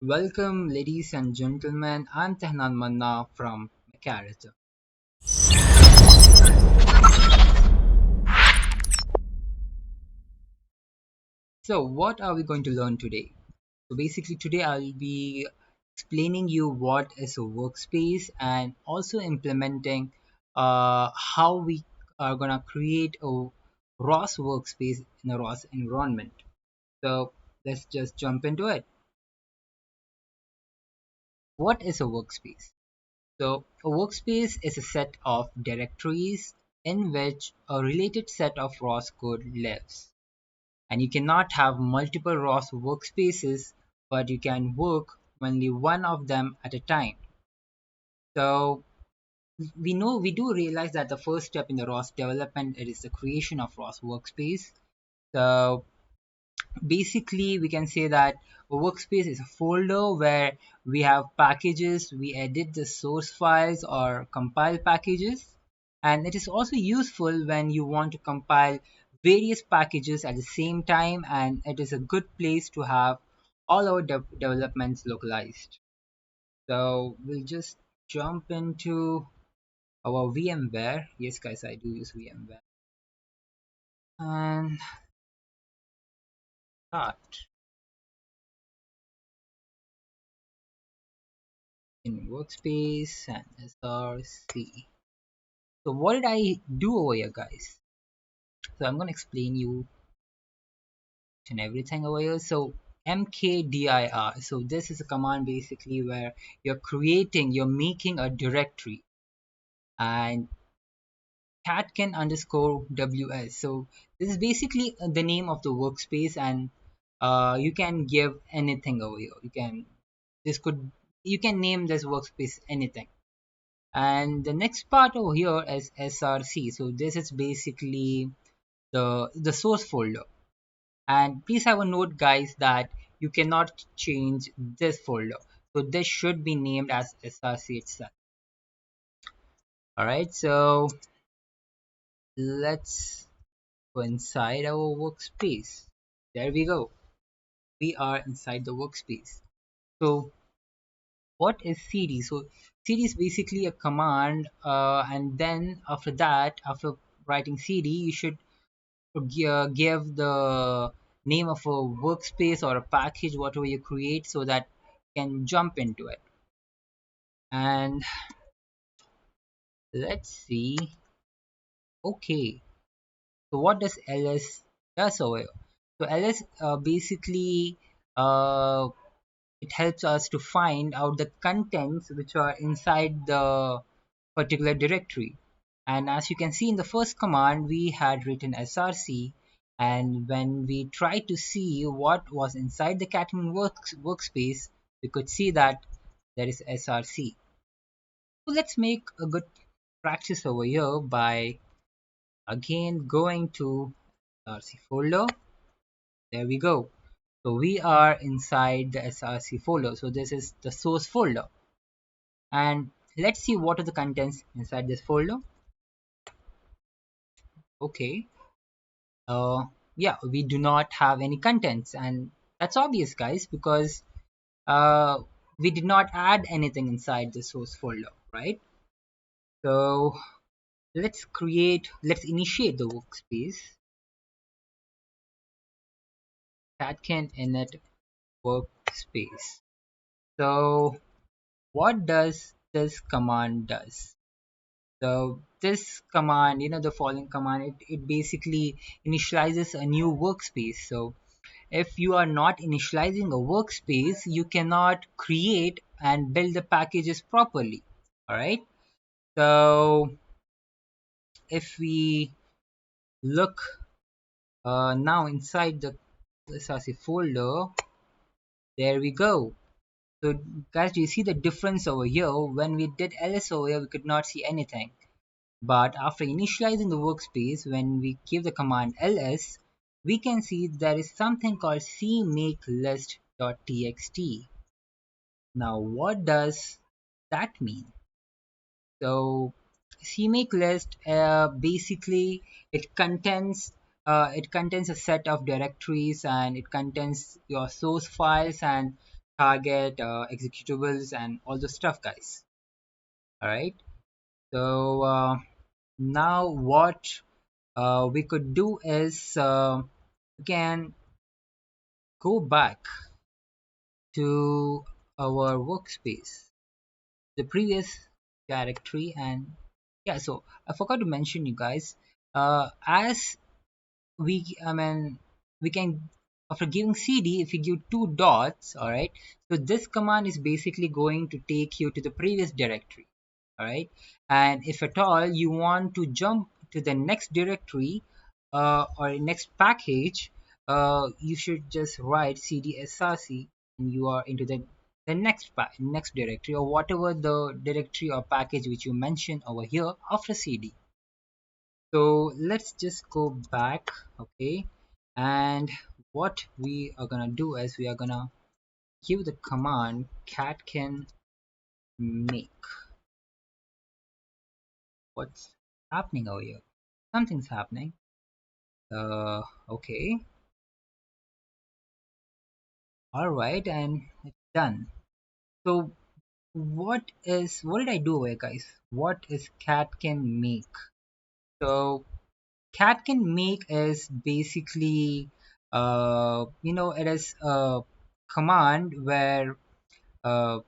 Welcome, ladies and gentlemen. I'm Tehnan Manna from Character. So, what are we going to learn today? So, basically, today I'll be explaining you what is a workspace and also implementing how we are gonna create a ROS workspace in a ROS environment. So, let's just jump into it. What is a workspace? So, a workspace is a set of directories in which a related set of ROS code lives. And you cannot have multiple ROS workspaces, but you can work only one of them at a time. So, we do realize that the first step in the ROS development it is the creation of ROS workspace. So, basically we can say that a workspace is a folder where we have packages, we edit the source files or compile packages, and it is also useful when you want to compile various packages at the same time, and it is a good place to have all our developments localized. So we'll just jump into our VMware. Yes guys, I do use VMware, and start in workspace and src. So what did I do over here, guys? So I'm gonna explain you and everything over here. So mkdir. So this is a command basically where you're making a directory, and catcan underscore ws. So this is basically the name of the workspace, and you can give anything over here. This could you can name this workspace anything. And the next part over here is src. So this is basically the source folder, and please have a note guys that you cannot change this folder, so this should be named as src itself. All right, so let's go inside our workspace. There we go, we are inside the workspace. So what is cd? So cd is basically a command, and then after that, after writing cd, you should give the name of a workspace or a package, whatever you create, so that you can jump into it. And let's see. Okay, so what does ls does over here? So ls basically uh, it helps us to find out the contents which are inside the particular directory. And as you can see in the first command, we had written src, and when we tried to see what was inside the Catman workspace, we could see that there is src. So let's make a good practice over here by again going to src folder. There we go. So we are inside the src folder. So this is the source folder. And let's see what are the contents inside this folder. Okay, uh, yeah, we do not have any contents, and that's obvious guys, because uh, we did not add anything inside the source folder, right? So let's initiate the workspace. Catcan init workspace. So what does this command does? So this command, the following command, it basically initializes a new workspace. So if you are not initializing a workspace, you cannot create and build the packages properly. All right. So if we look now inside the src folder, there we go. So guys, do you see the difference over here? When we did ls over here, we could not see anything. But after initializing the workspace, when we give the command ls, we can see there is something called cmakelist.txt. Now, what does that mean? So, CMake list basically it contains a set of directories, and it contains your source files and target, executables, and all the stuff, guys. All right. So now what we could do is we can go back to our workspace, the previous directory, and yeah. So I forgot to mention you guys. As we I mean we can, after giving cd, if you give two dots, all right, so this command is basically going to take you to the previous directory, all right. And if at all you want to jump to the next directory or next package, you should just write cd src and you are into the next directory, or whatever the directory or package which you mention over here after cd. So let's just go back, okay? And what we are gonna do is we are gonna give the command cat can make. What's happening over here? Something's happening. Okay. All right, and it's done. So what did I do over here, guys? What is cat can make? So cat can make is basically it is a command uh,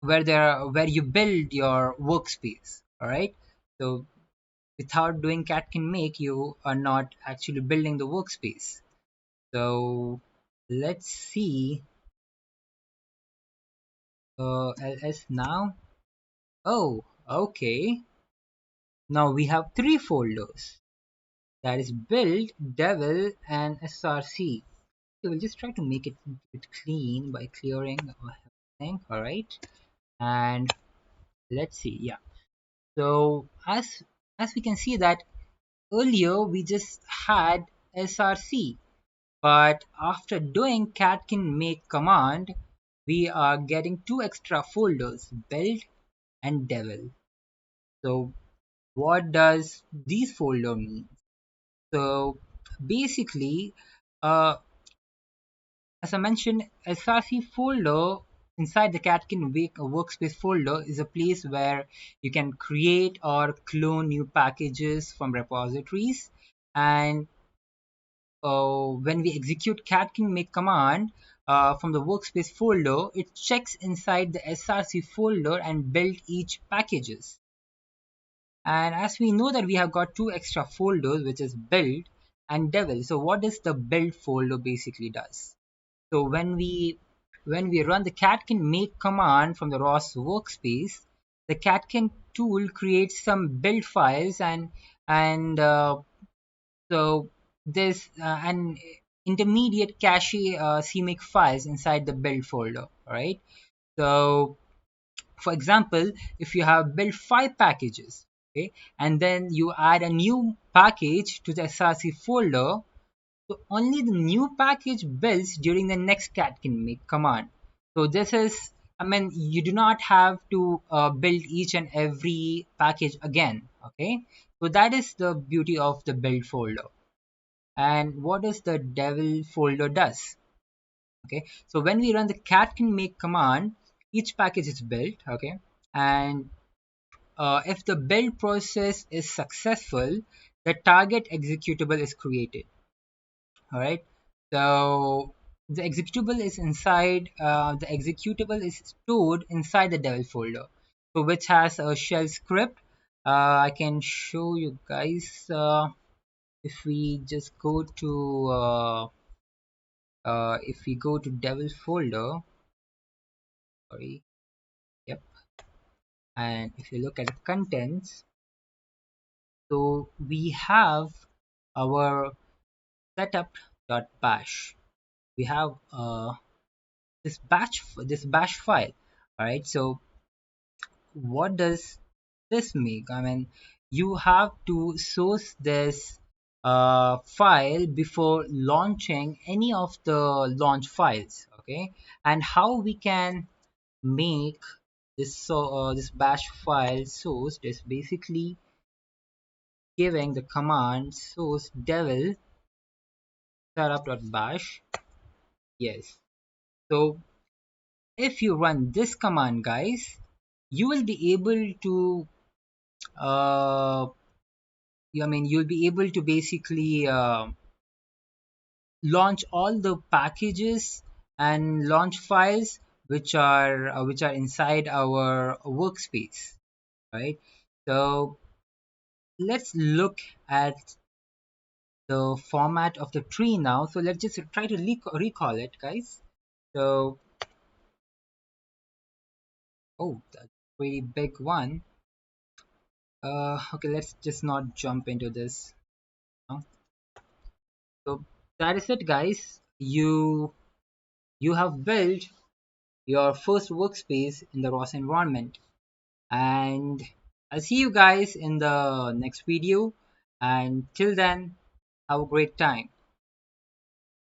where you build your workspace, all right. So without doing cat can make, you are not actually building the workspace. So let's see ls now. Oh, okay, now we have three folders, that is build, devil, and src. So we'll just try to make it a bit clean by clearing everything, all right. And let's see, yeah. So as we can see that earlier we just had src, but after doing cat can make command, we are getting two extra folders, build and devil. So what does these folder mean? So basically, uh, as I mentioned, src folder inside the cat can make a workspace folder is a place where you can create or clone new packages from repositories. And when we execute cat can make command from the workspace folder, it checks inside the src folder and build each packages. And as we know that we have got two extra folders, which is build and devil. So what does the build folder basically does? So when we run the cat can make command from the ROS workspace, the cat can tool creates some build files, and so there's an intermediate cache CMake files inside the build folder, right? So for example, if you have built 5 packages, okay, and then you add a new package to the src folder, so only the new package builds during the next cat can make command. So this is, I mean, you do not have to build each and every package again, okay. So that is the beauty of the build folder. And what does the devil folder does? Okay, so when we run the cat can make command, each package is built, okay. And if the build process is successful, the target executable is created, all right. So the executable is stored inside the devil folder, so which has a shell script. I can show you guys. If we just go to if we go to devil folder, sorry, yep, and if you look at the contents, so we have our setup.bash. We have this bash file, all right. So what does this make? I mean, you have to source this file before launching any of the launch files, okay. And how we can make this bash file sourced is basically giving the command source devil setup.bash. Yes. So if you run this command, guys, you will be able to uh, you'll be able to basically launch all the packages and launch files which are inside our workspace, right? So let's look at the format of the tree now. So let's just try to recall it, guys. So, oh, that's a pretty big one. Okay, let's just not jump into this now. So that is it, guys. You have built your first workspace in the ROS environment, and I'll see you guys in the next video. And till then, have a great time.